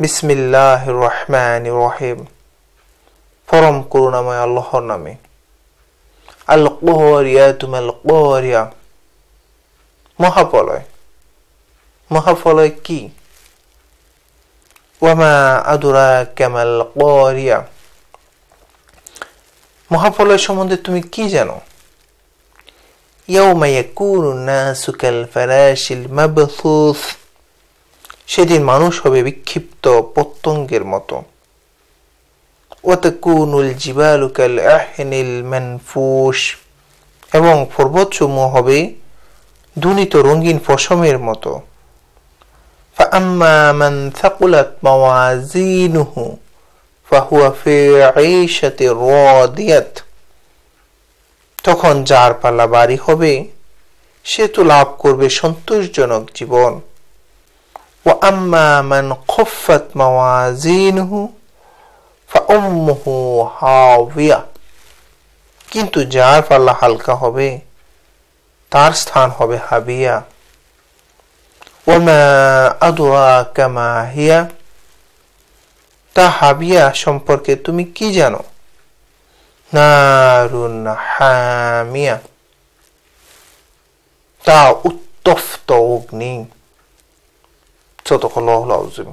বিসমিল্লাহির রহমানির রহিম। পরম করুণাময় আল্লাহর নামে। আল কারিয়াতু মাল কারিয়া, মহাপ্রলয়। মহাপ্রলয় কি? ওয়ামা আদরাকা মাল কারিয়া, মহাপ্রলয় সম্বন্ধে তুমি কি জানো? ইয়াউমা ইয়াকুনুন নাসু কাল ফারাশিল মাবথুস, সেদিন মানুষ হবে বিক্ষিপ্ত পতঙ্গের মতো। ওয়াতাকুনুল জিবালু কাল আহনিল মানফুশ, এবং পর্বতসমূহ হবে দুনিত রঙিন পশমের মতো। ফাআম্মা মান থাকুলাত মাওয়াজিনুহু ফাহুয়া ফি ঈশাতির রাদিয়াত, তখন যার পাল্লা ভারী হবে সে তো লাভ করবে সন্তোষজনক জীবন। ওয়াআম্মা মান খাফফাত মাওয়াজিনুহু ফাউম্মুহু হাওয়িয়া, কিন্তু যার পাল্লা হালকা হবে তার স্থান হবে হাবিয়া। ওয়ামা আদরাকা মা হিয়া, তা হাবিয়া সম্পর্কে তুমি কি জানো? নারুন হামিয়া, তা উত্তপ্ত অগ্নি। সাদাকাল্লাহুল আযীম।